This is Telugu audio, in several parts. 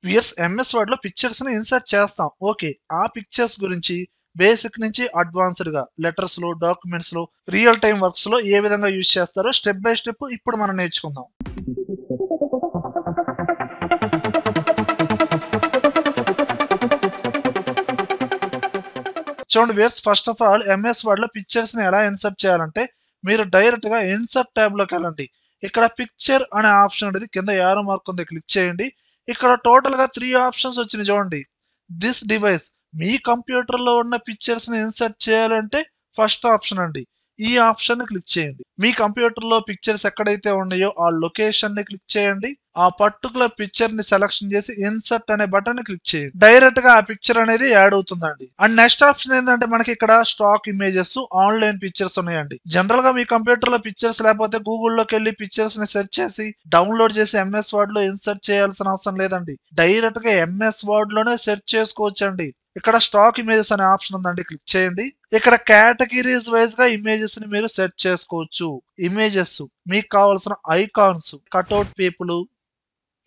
వియర్స్ ఎంఎస్ వర్డ్ లో పిక్చర్స్ ని ఇన్సర్ట్ చేస్తాం. ఓకే, ఆ పిక్చర్స్ గురించి బేసిక్ నుంచి అడ్వాన్స్డ్ గా లెటర్స్ లో, డాక్యుమెంట్స్ లో, రియల్ టైమ్ వర్క్స్ లో ఏ విధంగా యూజ్ చేస్తారో స్టెప్ బై స్టెప్ ఇప్పుడు మనం నేర్చుకుందాం. చూడండి viewers, first of all MS word లో పిక్చర్స్ ని ఎలా ఇన్సర్ట్ చేయాలంటే మీరు డైరెక్ట్ గా ఇన్సర్ట్ ట్యాబ్ లోకి వెళ్ళండి. ఇక్కడ పిక్చర్ అనే ఆప్షన్ అనేది కింద యారో మార్క్ ఉంది, క్లిక్ చేయండి. ఇక్కడ టోటల్ గా 3 ఆప్షన్స్ వచ్చినాయి చూడండి. దిస్ డివైస్, మీ కంప్యూటర్ లో ఉన్న పిక్చర్స్ ని ఇన్సర్ట్ చేయాలంటే ఫస్ట్ ఆప్షన్ అండి. ఈ ఆప్షన్ ని క్లిక్ చేయండి. మీ కంప్యూటర్ లో పిక్చర్స్ ఎక్కడైతే ఉన్నాయో ఆ లొకేషన్ ని క్లిక్ చేయండి. ఆ పర్టికులర్ పిక్చర్ ని సెలక్షన్ చేసి ఇన్సర్ట్ అనే బటన్ ని క్లిక్ చేయండి. డైరెక్ట్ గా ఆ పిక్చర్ అనేది యాడ్ అవుతుందండి. అండ్ నెక్స్ట్ ఆప్షన్ ఏంటంటే మనకి ఇక్కడ స్టాక్ ఇమేజెస్, ఆన్లైన్ పిక్చర్స్ ఉన్నాయండి. జనరల్ గా మీ కంప్యూటర్ లో పిక్చర్స్ లేకపోతే గూగుల్లోకి వెళ్ళి పిక్చర్స్ ని సెర్చ్ చేసి డౌన్లోడ్ చేసి ఎంఎస్ వర్డ్ లో ఇన్సర్ట్ చేయాల్సిన అవసరం లేదండి. డైరెక్ట్ గా ఎంఎస్ వర్డ్ లోనే సెర్చ్ చేసుకోవచ్చండి. ఇక్కడ స్టాక్ ఇమేజెస్ అనే ఆప్షన్ ఉందండి, క్లిక్ చేయండి. ఇక్కడ కేటగిరీస్ వైజ్ గా ఇమేజెస్ ని మీరు సెర్చ్ చేసుకోవచ్చు. ఇమేజెస్, మీకు కావాల్సిన ఐకాన్స్, కట్అవుట్ పీపుల్,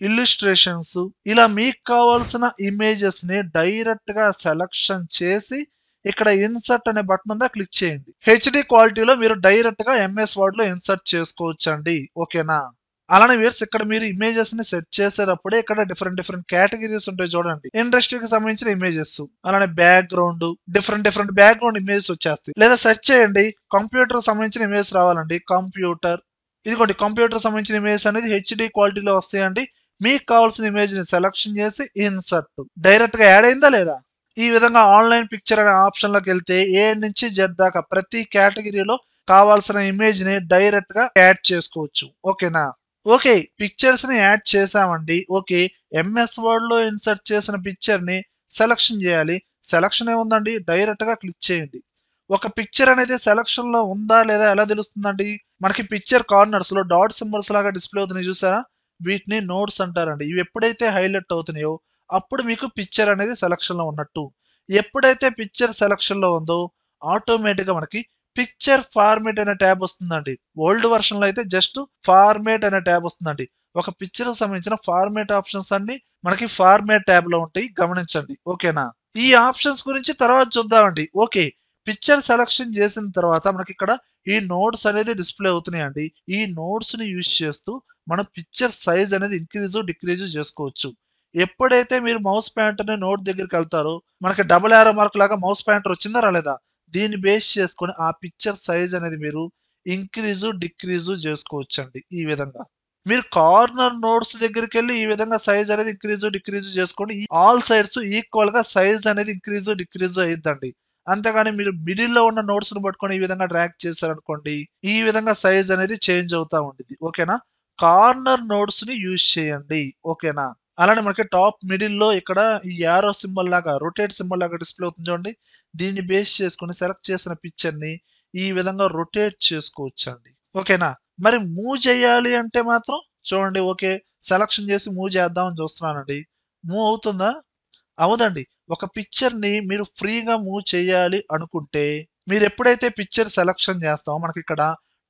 ఇల్లుస్ట్రేషన్స్, ఇలా మీకు కావాల్సిన ఇమేజెస్ ని డైరెక్ట్ గా సెలక్షన్ చేసి ఇక్కడ ఇన్సర్ట్ అనే బటన్ ఉందా, క్లిక్ చేయండి. హెచ్డి క్వాలిటీలో మీరు డైరెక్ట్ గా ఎంఎస్ వర్డ్ లో ఇన్సర్ట్ చేసుకోవచ్చండి. ఓకేనా? అలానే వ్యూయర్స్, ఇక్కడ మీరు ఇమేజెస్ ని సెట్ చేసేటప్పుడే ఇక్కడ డిఫరెంట్ డిఫరెంట్ కేటగిరీస్ ఉంటాయి చూడండి. ఇండస్ట్రీకి సంబంధించిన ఇమేజెస్, అలానే background, different different background images వచ్చేస్తాయి. లేదా సెర్చ్ చేయండి, కంప్యూటర్ సంబంధించిన ఇమేజ్ రావాలండి. కంప్యూటర్, ఇదిగోండి కంప్యూటర్ సంబంధించిన ఇమేజ్ అనేది హెచ్డి క్వాలిటీలో వస్తాయండి. మీకు కావాల్సిన ఇమేజ్ ని సెలక్షన్ చేసి ఇన్సర్ట్, డైరెక్ట్ గా యాడ్ అయిందా లేదా. ఈ విధంగా ఆన్లైన్ పిక్చర్ అనే ఆప్షన్ లోకి వెళ్తే ఏ నుంచి జెడ్ దాకా ప్రతి కేటగిరీలో కావాల్సిన ఇమేజ్ ని డైరెక్ట్ గా యాడ్ చేసుకోవచ్చు. ఓకేనా? ఓకే, పిక్చర్స్ ని యాడ్ చేసామండి. ఓకే, ఎంఎస్ వర్డ్ లో ఇన్సర్ట్ చేసిన పిక్చర్ ని సెలక్షన్ చేయాలి. సెలక్షన్ ఏముందండి, డైరెక్ట్ గా క్లిక్ చేయండి. ఒక పిక్చర్ అనేది సెలక్షన్ లో ఉందా లేదా ఎలా తెలుస్తుందండి? మనకి పిక్చర్ కార్నర్స్ లో డాట్ సింబల్స్ లాగా డిస్ప్లే అవుతున్నాయి చూసారా, వీటిని నోట్స్ అంటారండి. ఇవి ఎప్పుడైతే హైలైట్ అవుతున్నాయో అప్పుడు మీకు పిక్చర్ అనేది సెలక్షన్ లో ఉన్నట్టు. ఎప్పుడైతే పిక్చర్ సెలక్షన్ లో ఉందో ఆటోమేటిక్ గా మనకి పిక్చర్ ఫార్మేట్ అనే ట్యాబ్ వస్తుందండి. ఓల్డ్ వర్షన్ లో అయితే జస్ట్ ఫార్మేట్ అనే ట్యాబ్ వస్తుందండి. ఒక పిక్చర్ సంబంధించిన ఫార్మేట్ ఆప్షన్స్ అన్ని మనకి ఫార్మేట్ ట్యాబ్ లో ఉంటాయి, గమనించండి. ఓకేనా? ఈ ఆప్షన్స్ గురించి తర్వాత చూద్దామండి. ఓకే, పిక్చర్ సెలక్షన్ చేసిన తర్వాత మనకి ఇక్కడ ఈ నోట్స్ అనేది డిస్ప్లే అవుతున్నాయండి. ఈ నోట్స్ ని యూజ్ చేస్తూ మన పిక్చర్ సైజ్ అనేది ఇంక్రీజ్ డిక్రీజ్ చేసుకోవచ్చు. ఎప్పుడైతే మీరు మౌస్ పాయింటర్ నోట్ దగ్గరికి వెళ్తారో మనకి డబుల్ యారో మార్క్ లాగా మౌస్ పాయింటర్ వచ్చిందా రాలేదా, దీన్ని బేస్ చేసుకొని ఆ పిక్చర్ సైజ్ అనేది మీరు ఇంక్రీజ్ డిక్రీజ్ చేసుకోవచ్చండి. ఈ విధంగా మీరు కార్నర్ నోట్స్ దగ్గరికి వెళ్ళి ఈ విధంగా సైజ్ అనేది ఇంక్రీజ్ డిక్రీజ్ చేసుకోండి. ఆల్ సైడ్స్ ఈక్వల్ గా సైజ్ అనేది ఇంక్రీజ్ డిక్రీజ్ అయ్యిద్దండి. అంతేగాని మీరు మిడిల్ లో ఉన్న నోట్స్ ను పట్టుకొని ఈ విధంగా డ్రాగ్ చేశారనుకోండి, ఈ విధంగా సైజ్ అనేది చేంజ్ అవుతా ఉంటుంది. ఓకేనా? కార్నర్ నోట్స్ ని యూజ్ చేయండి. ఓకేనా? అలానే మనకి టాప్ మిడిల్ లో ఇక్కడ ఈ యారో సింబల్ లాగా, రొటేట్ సింబల్ లాగా డిస్ప్లే అవుతుంది చూడండి. దీన్ని బేస్ చేసుకుని సెలెక్ట్ చేసిన పిక్చర్ ని ఈ విధంగా రొటేట్ చేసుకోవచ్చండి. ఓకేనా? మరి మూవ్ చేయాలి అంటే మాత్రం చూడండి. ఓకే, సెలక్షన్ చేసి మూవ్ చేద్దామని చూస్తున్నానండి. మూవ్ అవుతుందా? అవదండి. ఒక పిక్చర్ ని మీరు ఫ్రీగా మూవ్ చేయాలి అనుకుంటే మీరు ఎప్పుడైతే పిక్చర్ సెలక్షన్ చేస్తామో మనకి ఇక్కడ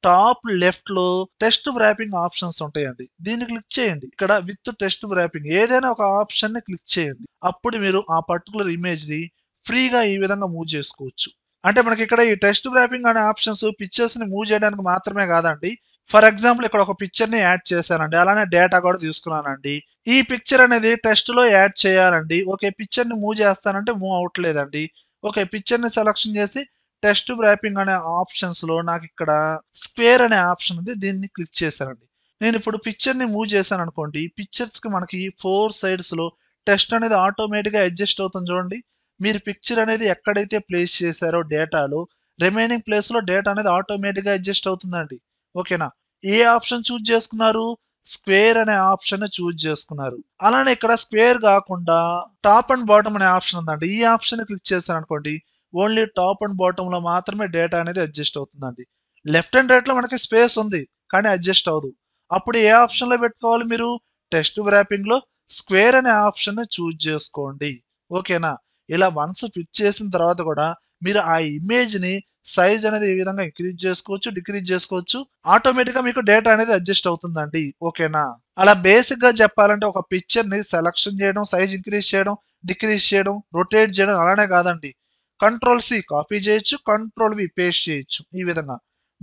టాప్ లెఫ్ట్ లో టెస్ట్ వ్రాపింగ్ ఆప్షన్స్ ఉంటాయండి. దీన్ని క్లిక్ చేయండి. ఇక్కడ విత్ టెస్ట్ వ్రాపింగ్ ఏదైనా ఒక ఆప్షన్ ని క్లిక్ చేయండి. అప్పుడు మీరు ఆ పర్టికులర్ ఇమేజ్ ని ఫ్రీగా ఈ విధంగా మూవ్ చేసుకోవచ్చు. అంటే మనకి ఇక్కడ ఈ టెస్ట్ వ్రాపింగ్ అనే ఆప్షన్స్ పిక్చర్స్ ని మూవ్ చేయడానికి మాత్రమే కాదండి. ఫర్ ఎగ్జాంపుల్ ఇక్కడ ఒక పిక్చర్ ని యాడ్ చేశానండి, అలానే డేటా కూడా తీసుకున్నానండి. ఈ పిక్చర్ అనేది టెస్ట్ లో యాడ్ చేయాలండి. ఓకే, పిక్చర్ ని మూవ్ చేస్తానంటే మూవ్ అవట్లేదండి. ఓకే, పిక్చర్ ని సెలక్షన్ చేసి టెస్ట్ వ్రాపింగ్ అనే ఆప్షన్స్ లో నాకు ఇక్కడ స్క్వేర్ అనే ఆప్షన్ ఉంది, దీన్ని క్లిక్ చేశానండి. నేను ఇప్పుడు పిక్చర్ ని మూవ్ చేశాను అనుకోండి, పిక్చర్స్ కి మనకి 4 సైడ్స్ లో టెస్ట్ అనేది ఆటోమేటిక్ గా అడ్జస్ట్ అవుతుంది చూడండి. మీరు పిక్చర్ అనేది ఎక్కడైతే ప్లేస్ చేశారో డేటాలో రిమైనింగ్ ప్లేస్ లో డేటా అనేది ఆటోమేటిక్ గా అడ్జస్ట్ అవుతుందండి. ఓకేనా? ఏ ఆప్షన్ చూజ్ చేసుకున్నారు? స్క్వేర్ అనే ఆప్షన్ చూజ్ చేసుకున్నారు. అలానే ఇక్కడ స్క్వేర్ కాకుండా టాప్ అండ్ బాటమ్ అనే ఆప్షన్ ఉందండి. ఈ ఆప్షన్ క్లిక్ చేశాను అనుకోండి, ఓన్లీ టాప్ అండ్ బాటమ్ లో మాత్రమే డేటా అనేది అడ్జస్ట్ అవుతుందండి. లెఫ్ట్ అండ్ రైట్ లో మనకి స్పేస్ ఉంది కానీ అడ్జస్ట్ అవ్వదు. అప్పుడు ఏ ఆప్షన్ లో పెట్టుకోవాలి మీరు? టెస్ట్ వ్రాపింగ్ లో స్క్వేర్ అనే ఆప్షన్ చూజ్ చేసుకోండి. ఓకేనా? ఇలా వన్స్ ఫిట్ చేసిన తర్వాత కూడా మీరు ఆ ఇమేజ్ ని సైజ్ అనేది ఈ విధంగా ఇంక్రీజ్ చేసుకోవచ్చు, డిక్రీజ్ చేసుకోవచ్చు. ఆటోమేటిక్ గా మీకు డేటా అనేది అడ్జస్ట్ అవుతుందండి. ఓకేనా? అలా బేసిక్ గా చెప్పాలంటే ఒక పిక్చర్ ని సెలక్షన్ చేయడం, సైజ్ ఇంక్రీజ్ చేయడం, డిక్రీజ్ చేయడం, రొటేట్ చేయడం అలానే కాదండి. కంట్రోల్ సి కాపీ చేయొచ్చు, కంట్రోల్ వి పేస్ట్ చేయొచ్చు. ఈ విధంగా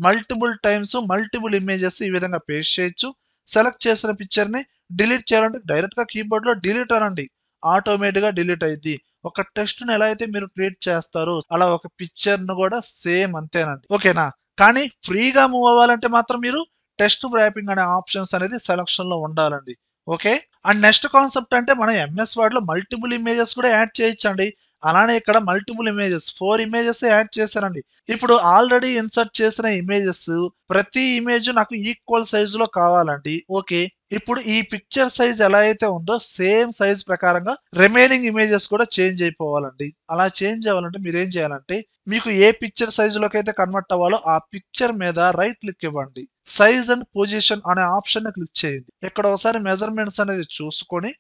మల్టిపుల్ టైమ్స్ మల్టిపుల్ ఇమేజెస్ ఈ విధంగా పేస్ట్ చేయొచ్చు. సెలెక్ట్ చేసిన పిక్చర్ ని డిలీట్ చేయాలంటే డైరెక్ట్ గా కీబోర్డ్ లో డిలీట్ అనండి, ఆటోమేటిక్ గా డిలీట్ అయింది. ఒక టెక్స్ట్ ని ఎలా అయితే మీరు క్రియేట్ చేస్తారో అలా ఒక పిక్చర్ ను కూడా సేమ్ అంతేనండి. ఓకేనా? కానీ ఫ్రీగా మూవ్ అవ్వాలంటే మాత్రం మీరు టెక్స్ట్ ర్యాపింగ్ అనే ఆప్షన్స్ అనేది సెలక్షన్ లో ఉండాలండి. ఓకే. అండ్ నెక్స్ట్ కాన్సెప్ట్ అంటే మనం ఎంఎస్ వర్డ్ లో మల్టిపుల్ ఇమేజెస్ కూడా యాడ్ చేయొచ్చండి. అలానే ఇక్కడ మల్టిపుల్ ఇమేజెస్ 4 ఇమేజెస్ యాడ్ చేశానండి. ఇప్పుడు ఆల్రెడీ ఇన్సర్ట్ చేసిన ఇమేజెస్ ప్రతి ఇమేజ్ నాకు ఈక్వల్ సైజ్ లో కావాలండి. ఓకే. ఇప్పుడు ఈ పిక్చర్ సైజ్ ఎలా అయితే ఉందో సేమ్ సైజ్ ప్రకారంగా రిమైనింగ్ ఇమేజెస్ కూడా చేంజ్ అయిపోవాలండి. అలా చేంజ్ అవ్వాలంటే మీరు ఏం చేయాలంటే మీకు ఏ పిక్చర్ సైజులోకి అయితే కన్వర్ట్ అవ్వాలో ఆ పిక్చర్ మీద రైట్ క్లిక్ ఇవ్వండి. సైజ్ అండ్ పొజిషన్ అనే ఆప్షన్ ని క్లిక్ చేయండి. ఇక్కడ ఒకసారి మెజర్మెంట్స్ అనేది చూసుకొని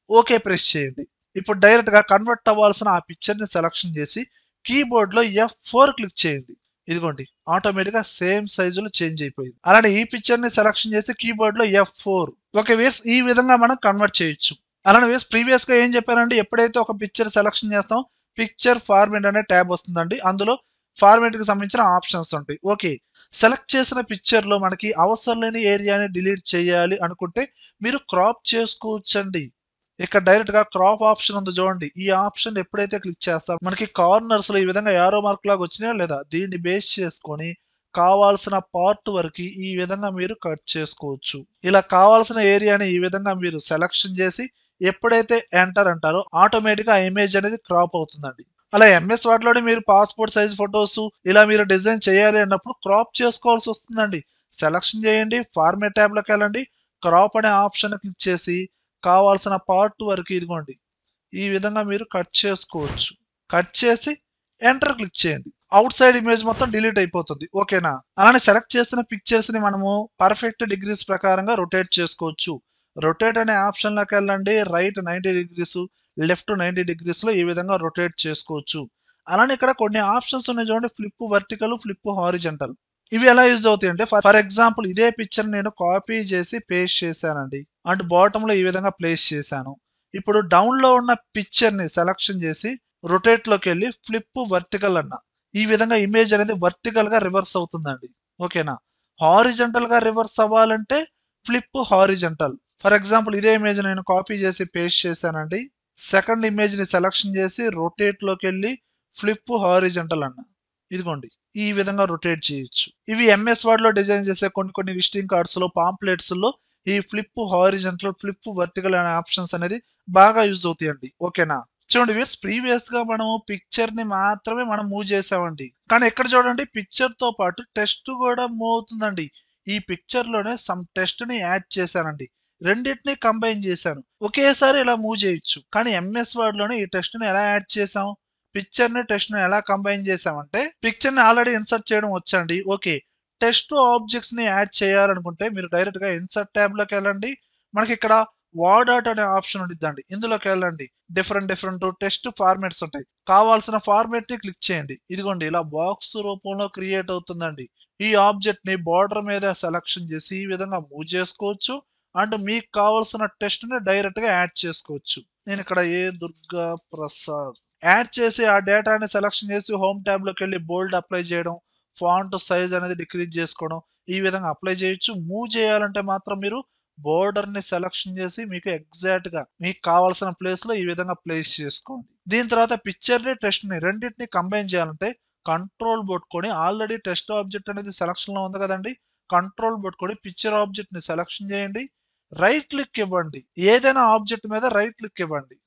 ఓకే ప్రెస్ చేయండి. ఇప్పుడు డైరెక్ట్ గా కన్వర్ట్ అవ్వాల్సిన ఆ పిక్చర్ ని సెలక్షన్ చేసి కీబోర్డ్ లో F4 క్లిక్ చేయండి. ఇదిగోండి ఆటోమేటిక్ గా సేమ్ సైజులో చేంజ్ అయిపోయింది. అలానే ఈ పిక్చర్ ని సెలక్షన్ చేసి కీబోర్డ్ లో F4. ఓకే వేస్ ఈ విధంగా మనం కన్వర్ట్ చేయొచ్చు. అలానే వేస్ ప్రీవియస్ గా ఏం చెప్పారంటే ఎప్పుడైతే ఒక పిక్చర్ సెలక్షన్ చేస్తాం పిక్చర్ ఫార్మేట్ అనే ట్యాబ్ వస్తుందండి. అందులో ఫార్మేట్ కి సంబంధించిన ఆప్షన్స్ ఉంటాయి. ఓకే. సెలెక్ట్ చేసిన పిక్చర్ లో మనకి అవసరం లేని ఏరియాని డిలీట్ చేయాలి అనుకుంటే మీరు క్రాప్ చేసుకోవచ్చండి. ఇక్కడ డైరెక్ట్ గా క్రాప్ ఆప్షన్ ఉంది చూడండి. ఈ ఆప్షన్ ఎప్పుడైతే క్లిక్ చేస్తారో మనకి కార్నర్స్ లో ఈ విధంగా యారో మార్క్ లాగా వచ్చినాయా లేదా దీన్ని బేస్ చేసుకొని కావాల్సిన పార్ట్ వరకు ఈ విధంగా మీరు కట్ చేసుకోవచ్చు. ఇలా కావాల్సిన ఏరియాని ఈ విధంగా మీరు సెలక్షన్ చేసి ఎప్పుడైతే ఎంటర్ అంటారో ఆటోమేటిక్ గా ఇమేజ్ అనేది క్రాప్ అవుతుందండి. అలా ఎంఎస్ వర్డ్ లోనే మీరు పాస్పోర్ట్ సైజ్ ఫొటోస్ ఇలా మీరు డిజైన్ చేయాలి అన్నప్పుడు క్రాప్ చేసుకోవాల్సి వస్తుందండి. సెలక్షన్ చేయండి, ఫార్మేట్ ట్యాబ్ లోకి వెళ్ళండి, క్రాప్ అనే ఆప్షన్ క్లిక్ చేసి కావాల్సిన పార్ట్ వరకు ఇదిగోండి ఈ విధంగా మీరు కట్ చేసుకోవచ్చు. కట్ చేసి ఎంటర్ క్లిక్ చేయండి. అవుట్ సైడ్ ఇమేజ్ మొత్తం డిలీట్ అయిపోతుంది. ఓకేనా? అలానే సెలెక్ట్ చేసిన పిక్చర్స్ ని మనము పర్ఫెక్ట్ డిగ్రీస్ ప్రకారంగా రొటేట్ చేసుకోవచ్చు. రొటేట్ అనే ఆప్షన్ లోకి వెళ్ళండి, రైట్ 90 డిగ్రీస్, లెఫ్ట్ 90 డిగ్రీస్ లో ఈ విధంగా రొటేట్ చేసుకోవచ్చు. అలానే ఇక్కడ కొన్ని ఆప్షన్స్ ఉన్నాయి చూడండి, ఫ్లిప్ వర్టికల్, ఫ్లిప్ హారిజంటల్. ఇవి ఎలా యూజ్ అవుతాయి అంటే ఫర్ ఎగ్జాంపుల్ ఇదే పిక్చర్ నేను కాపీ చేసి పేస్ట్ చేశానండి అండ్ బాటమ్ లో ఈ విధంగా ప్లేస్ చేశాను. ఇప్పుడు డౌన్ లో ఉన్న పిక్చర్ ని సెలక్షన్ చేసి రొటేట్ లోకి వెళ్ళి ఫ్లిప్ వర్టికల్ అన్న ఈ విధంగా ఇమేజ్ అనేది వర్టికల్ గా రివర్స్ అవుతుందండి. ఓకేనా? హారిజంటల్ గా రివర్స్ అవ్వాలంటే ఫ్లిప్ హారిజంటల్. ఫర్ ఎగ్జాంపుల్ ఇదే ఇమేజ్ నేను కాపీ చేసి పేస్ట్ చేశానండి. సెకండ్ ఇమేజ్ ని సెలక్షన్ చేసి రొటేట్ లోకి వెళ్ళి ఫ్లిప్ హారిజంటల్ అన్న ఇదిగోండి ఈ విధంగా రొటేట్ చేయొచ్చు. ఇవి ఎంఎస్ వర్డ్ లో డిజైన్ చేసే కొన్ని విజిటింగ్ కార్డ్స్ లో, పాంప్లెట్స్ లో ఈ ఫ్లిప్ హారిజంటల్, ఫ్లిప్ వర్టికల్ అనే ఆప్షన్స్ అనేది బాగా యూజ్ అవుతాయండి. ఓకేనా? చూడండి వ్యూయర్స్, ప్రీవియస్ గా మనము పిక్చర్ ని మాత్రమే మనం మూవ్ చేసామండి. కానీ ఇక్కడ చూడండి పిక్చర్ తో పాటు టెక్స్ట్ కూడా మూవ్ అవుతుందండి. ఈ పిక్చర్ లోనే సమ్ టెక్స్ట్ ని యాడ్ చేశానండి. రెండింటిని కంబైన్ చేశాను. ఒకేసారి ఇలా మూవ్ చేయొచ్చు. కానీ ఎంఎస్ వర్డ్ లోనే ఈ టెక్స్ట్ ని ఎలా యాడ్ చేసాం, పిక్చర్ ని టెక్స్ట్ ని ఎలా కంబైన్ చేసామంటే పిక్చర్ ని ఆల్రెడీ ఇన్సర్ట్ చేయడం వచ్చండి. ఓకే. టెక్స్ట్ ఆబ్జెక్ట్స్ ని యాడ్ చేయాలనుకుంటే మీరు డైరెక్ట్ గా ఇన్సర్ట్ ట్యాబ్ లోకి వెళ్ళండి. మనకి ఇక్కడ వర్డ్ ఆర్ట్ అనే ఆప్షన్ ఉండిద్దండి. ఇందులోకి వెళ్ళండి. డిఫరెంట్ టెక్స్ట్ ఫార్మాట్స్ ఉంటాయి. కావాల్సిన ఫార్మాట్ ని క్లిక్ చేయండి. ఇదిగోండి ఇలా బాక్స్ రూపంలో క్రియేట్ అవుతుందండి. ఈ ఆబ్జెక్ట్ ని బార్డర్ మీద సెలక్షన్ చేసి ఈ విధంగా మూవ్ చేసుకోవచ్చు. అండ్ మీకు కావాల్సిన టెక్స్ట్ ని డైరెక్ట్ గా యాడ్ చేసుకోవచ్చు. నేను ఇక్కడ ఏ దుర్గా ప్రసాద్ యాడ్ చేసి ఆ డేటాని సెలక్షన్ చేసి హోమ్ ట్యాబ్ లోకి వెళ్ళి బోల్డ్ అప్లై చేయడం, ఫాంట్ సైజ్ అనేది డిక్రీజ్ చేసుకోవడం ఈ విధంగా అప్లై చేయొచ్చు. మూవ్ చేయాలంటే మాత్రం మీరు బోర్డర్ ని సెలక్షన్ చేసి మీకు ఎగ్జాక్ట్ గా మీకు కావాల్సిన ప్లేస్ లో ఈ విధంగా ప్లేస్ చేసుకోండి. దీని తర్వాత పిక్చర్ ని టెక్స్ట్ ని రెండింటిని కంబైన్ చేయాలంటే కంట్రోల్ పట్టుకొని ఆల్రెడీ టెక్స్ట్ ఆబ్జెక్ట్ అనేది సెలక్షన్ లో ఉంది కదండి, కంట్రోల్ పట్టుకొని పిక్చర్ ఆబ్జెక్ట్ ని సెలక్షన్ చేయండి, రైట్ క్లిక్ ఇవ్వండి. ఏదైనా ఆబ్జెక్ట్ మీద రైట్ క్లిక్ ఇవ్వండి.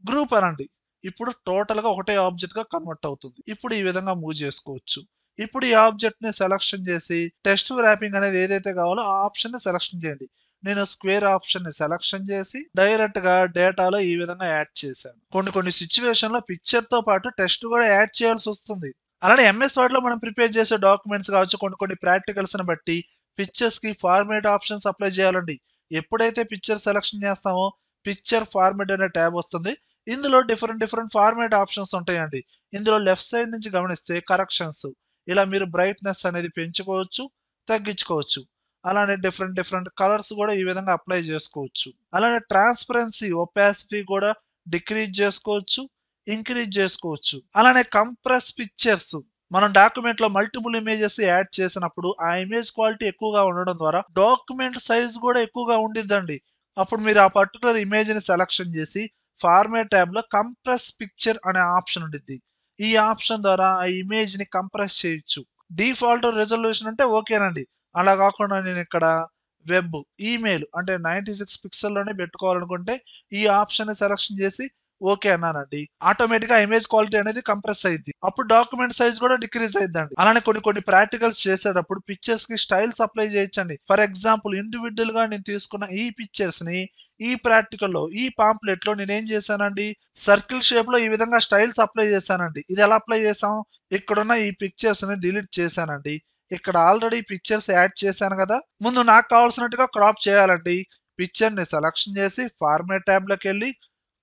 గ్రూప్ అనండి. ఇప్పుడు టోటల్ గా ఒకటే ఆబ్జెక్ట్ గా కన్వర్ట్ అవుతుంది. ఇప్పుడు ఈ విధంగా మూవ్ చేసుకోవచ్చు. ఇప్పుడు ఈ ఆబ్జెక్ట్ ని సెలక్షన్ చేసి టెక్స్ట్ ర్యాపింగ్ అనేది ఏదైతే కావాలో ఆ ఆప్షన్ ని సెలక్షన్ చేయండి. నేను స్క్వేర్ ఆప్షన్ ని సెలక్షన్ చేసి డైరెక్ట్ గా డేటాలో ఈ విధంగా యాడ్ చేశాను. కొన్ని సిచ్యువేషన్ లో పిక్చర్ తో పాటు టెక్స్ట్ కూడా యాడ్ చేయాల్సి వస్తుంది. అలానే ఎంఎస్ వర్డ్ లో మనం ప్రిపేర్ చేసే డాక్యుమెంట్స్ కావచ్చు, కొన్ని ప్రాక్టికల్స్ ని బట్టి పిక్చర్స్ కి ఫార్మేట్ ఆప్షన్స్ అప్లై చేయాలండి. ఎప్పుడైతే పిక్చర్ సెలక్షన్ చేస్తామో పిక్చర్ ఫార్మేట్ అనే ట్యాబ్ వస్తుంది. ఇందులో డిఫరెంట్ ఫార్మాట్ ఆప్షన్స్ ఉంటాయండి. ఇందులో లెఫ్ట్ సైడ్ నుంచి గమనిస్తే కరెక్షన్స్, ఇలా మీరు బ్రైట్‌నెస్ అనేది పెంచుకోవచ్చు, తగ్గించుకోవచ్చు. అలానే డిఫరెంట్ కలర్స్ గూడా ఈ విధంగా అప్లై జేసుకోవచ్చు. అలానే ట్రాన్స్‌పరెన్సీ, ఒపాసిటీ గూడా డిక్రీజ్ జేసుకోవచ్చు, ఇంక్రీజ్ జేసుకోవచ్చు. అలానే కంప్రెస్ పిక్చర్స్, మనం డాక్యుమెంట్‌లో మల్టిపుల్ ఇమేజెస్ యాడ్ చేసినప్పుడు ఆ ఇమేజ్ క్వాలిటీ ఎక్కువగా ఉండడం ద్వారా డాక్యుమెంట్ సైజ్ గూడా ఎక్కువగా ఉండిద్దండి. అప్పుడు మీరు ఆ పర్టిక్యులర్ ఇమేజ్‌ని సెలక్షన్ జేసి ఫార్మాట్ ట్యాబ్‌లో కంప్రెస్ పిక్చర్ అనే ఆప్షన్ ఉండిద్ది. ఈ ఆప్షన్ ద్వారా ఆ ఇమేజ్‌ని కంప్రెస్ చేయొచ్చు. డిఫాల్ట్ రిజల్యూషన్ అంటే ఓకేనండి. అలా గాకుండా నేనిక్కడ వెబ్, ఈమెయిల్ అంటే 96 పిక్సెల్‌లోనే పెట్టుకోవాలనుకుంటే ఈ ఆప్షన్‌ని సెలక్షన్ జేసి ఓకే అన్నానండి. ఆటోమేటిక్‌గా ఇమేజ్ క్వాలిటీ అనేది కంప్రెస్ అయ్యిద్ది. అప్పుడు డాక్యుమెంట్ సైజ్ గూడా డిక్రీజ్ అయిద్దండి. అలానే కొన్ని ప్రాక్టికల్స్ చేసేటప్పుడు పిక్చర్స్‌కి స్టైల్స్ అప్లై చేయొచ్చండి. ఫర్ ఎగ్జాంపుల్ ఇండివిడ్యుయల్‌గా నేను తీసుకున్న ఈ పిక్చర్స్‌ని ఈ ప్రాక్టికల్‌లో, ఈ పాంప్లెట్‌లో నేనేం చేశానండి, సర్కిల్ షేప్‌లో ఈ విధంగా స్టైల్స్ అప్లై చేశానండి. ఇది ఎలా అప్లై చేశాం? ఇక్కడున్న ఈ పిక్చర్స్‌ని డిలీట్ చేశానండి. ఇక్కడ ఆల్రెడీ పిక్చర్స్ యాడ్ చేశాను గదా! ముందు నాకు కావాల్సినట్టుగా క్రాప్ చేయాలండి. పిక్చర్‌ని సెలక్షన్ చేసి ఫార్మాట్ ట్యాబ్‌లోకెళ్ళి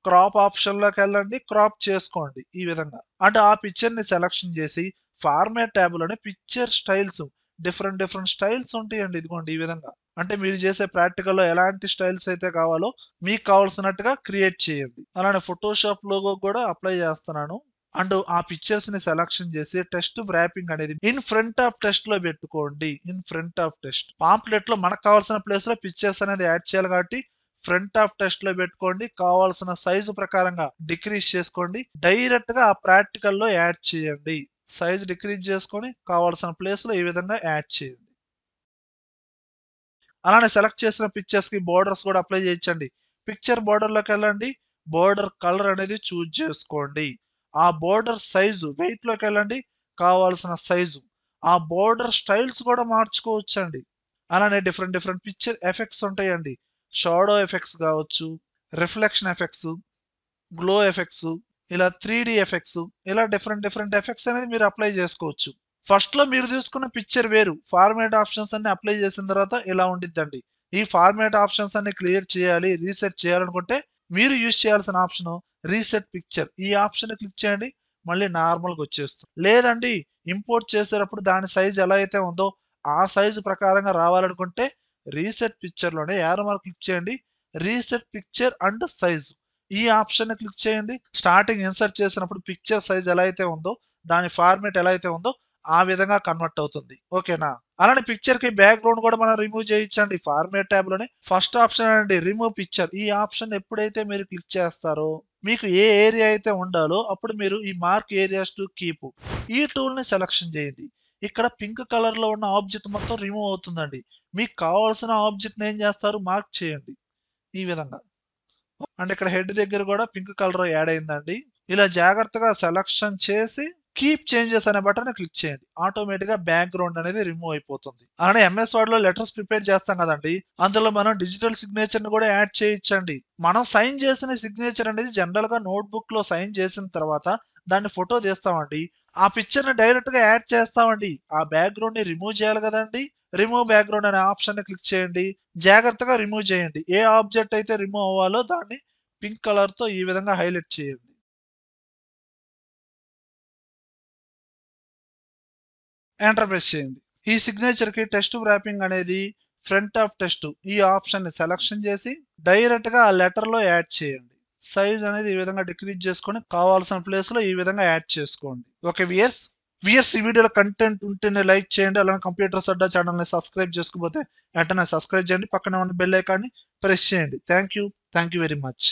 క్రాప్ ఆప్షన్‌లోకెళ్ళండి. క్రాప్ చేసుకోండి ఈ విధంగా. అంటే ఆ పిక్చర్‌ని సెలక్షన్ చేసి ఫార్మాట్ ట్యాబ్‌లోనే పిక్చర్ స్టైల్స్, డిఫరెంట్ స్టైల్స్ ఉంటాయండి. ఇదిగోండి ఈ విధంగా. అంటే మీరు చేసే ప్రాక్టికల్‌లో ఎలాంటి స్టైల్స్ అయితే కావాలో మీకు కావాల్సినట్టుగా క్రియేట్ చేయండి. అలానే ఫోటోషాప్ లోగో కూడా అప్లై చేస్తున్నాను. అండ్ ఆ పిక్చర్స్‌ని సెలక్షన్ చేసి టెస్ట్ వ్రాపింగ్ అనేది ఇన్ ఫ్రంట్ ఆఫ్ టెస్ట్‌లో పెట్టుకోండి. In front of text. పాంప్లెట్‌లో మనకు కావాల్సిన ప్లేస్‌లో పిక్చర్స్ అనేది యాడ్ చేయాలి కాబట్టి ఫ్రంట్ ఆఫ్ టెస్ట్‌లో పెట్టుకోండి. కావాల్సిన సైజు ప్రకారంగా డిక్రీజ్ చేసుకోండి. డైరెక్ట్‌గా ఆ ప్రాక్టికల్‌లో యాడ్ చేయండి. సైజ్ డిక్రీజ్ చేసుకొని కావాల్సిన ప్లేస్‌లో ఈ విధంగా యాడ్ చేయండి. అలానే సెలెక్ట్ చేసిన పిక్చర్స్‌కి బోర్డర్స్ కూడా అప్లై చేయొచ్చండి. పిక్చర్ బోర్డర్‌లోకెళ్ళండి. బోర్డర్ కలర్ అనేది చూజ్ చేసుకోండి. ఆ బోర్డర్ సైజు వెయిట్‌లోకెళ్ళండి. కావాల్సిన సైజు. ఆ బోర్డర్ స్టైల్స్ కూడా మార్చుకోవచ్చండి. అలానే డిఫరెంట్ పిక్చర్ ఎఫెక్ట్స్ ఉంటాయండి. షాడో ఎఫెక్ట్స్ గావచ్చు, రిఫ్లెక్షన్ ఎఫెక్ట్స్, గ్లో ఎఫెక్ట్స్, ఇలా 3 ఎఫెక్ట్స్, ఇలా డిఫరెంట్ ఎఫెక్ట్స్ అనేది మీరు అప్లై చేసుకోవచ్చు. ఫస్ట్‌లో మీరు తీసుకున్న పిక్చర్ వేరు. ఫార్మాట్ ఆప్షన్స్ అన్ని అప్లై చేసిన తర్వాత ఇలా ఉండిద్దండి. ఈ ఫార్మాట్ ఆప్షన్స్ అన్ని క్లియర్ చేయాలి, రీసెట్ చేయాలనుకుంటే మీరు యూజ్ చేయాల్సిన ఆప్షను రీసెట్ పిక్చర్. ఈ ఆప్షన్‌ని క్లిక్ చేయండి. మళ్ళీ నార్మల్‌గా వచ్చేస్తుంది. లేదండి, ఇంపోర్ట్ చేసేటప్పుడు దాని సైజ్ ఎలా అయితే ఉందో ఆ సైజ్ ప్రకారంగా రావాలనుకుంటే రీసెట్ పిక్చర్‌లోనే యారో మార్క్ క్లిక్ చేయండి. రీసెట్ పిక్చర్ అండ్ సైజ్ ఈ ఆప్షన్‌ని క్లిక్ చేయండి. స్టార్టింగ్ ఇన్సర్ట్ చేసినప్పుడు పిక్చర్ సైజ్ ఎలా అయితే ఉందో, దాని ఫార్మాట్ ఎలా అయితే ఉందో ఆ విధంగా కన్వర్ట్ అవుతుంది. ఓకేనా? అలానే పిక్చర్‌కి బ్యాక్‌గ్రౌండ్ కూడా మనం రిమూవ్ చేయొచ్చండి. ఫార్మాట్ ట్యాబ్‌లోనే ఫస్ట్ ఆప్షన్ అండి రిమూవ్ పిక్చర్. ఈ ఆప్షన్ ఎప్పుడైతే మీరు క్లిక్ చేస్తారో, మీకు ఏ ఏరియా అయితే ఉండాలో అప్పుడు మీరు ఈ మార్క్ ఏరియాస్ టు కీప్ ఈ టూల్‌ని సెలక్షన్ చేయండి. ఇక్కడ పింక్ కలర్‌లో ఉన్న ఆబ్జెక్ట్ మొత్తం రిమూవ్ అవుతుందండి. మీకు కావాల్సిన ఆబ్జెక్ట్‌ని ఏం చేస్తారు మార్క్ చేయండి. ఈ విధంగా. అండ్ ఇక్కడ హెడ్ దగ్గర కూడా పింక్ కలర్ యాడ్ అయిందండి. ఇలా జాగ్రత్తగా సెలక్షన్ చేసి కీప్ చేంజెస్ అనే బటన్ క్లిక్ చేయండి. ఆటోమేటిక్ గా బ్యాక్‌గ్రౌండ్ అనేది రిమూవ్ అయిపోతుంది. అలానే ఎంఎస్ వర్డ్ లో లెటర్స్ ప్రిపేర్ చేస్తాం కదండీ! అందులో మనం డిజిటల్ సిగ్నేచర్ ని కూడా యాడ్ చేయొచ్చండి. మనం సైన్ చేసిన సిగ్నేచర్ అనేది జనరల్ గా నోట్‌బుక్ లో సైన్ చేసిన తర్వాత దాన్ని ఫోటో తీస్తామండి. ఆ పిక్చర్ ని డైరెక్ట్ గా యాడ్ చేస్తామండి. ఆ బ్యాక్‌గ్రౌండ్ ని రిమూవ్ చేయాలి కదండీ! రిమూవ్ బ్యాక్‌గ్రౌండ్ అనే ఆప్షన్ ని క్లిక్ చేయండి. జాగ్రత్తగా రిమూవ్ చేయండి. ఏ ఆబ్జెక్ట్ అయితే రిమూవ్ అవ్వాలో దాన్ని పింక్ కలర్ తో ఈ విధంగా హైలైట్ చేయండి. ఎంటర్ ప్రెస్ చేయండి. ఈ సిగ్నేచర్ కి టెస్ట్ వ్రాపింగ్ అనేది ఫ్రంట్ ఆఫ్ టెస్ట్ ఈ ఆప్షన్ ని సెలక్షన్ చేసి డైరెక్ట్ గా ఆ లెటర్ లో యాడ్ చేయండి. సైజ్ అనేది ఈ విధంగా డిక్రీజ్ చేసుకొని కావాల్సిన ప్లేస్ లో ఈ విధంగా యాడ్ చేసుకోండి. ఓకే వియర్స్, ఈ వీడియోలో కంటెంట్ ఉంటేనే లైక్ చేయండి. అలానే కంప్యూటర్స్ అడ్డా ఛానల్ ని సబ్స్క్రైబ్ చేసుకోకపోతే వెంటనే సబ్స్క్రైబ్ చేయండి. పక్కనే ఉన్న బెల్ ఐకాన్ని ప్రెస్ చేయండి. Thank you very much.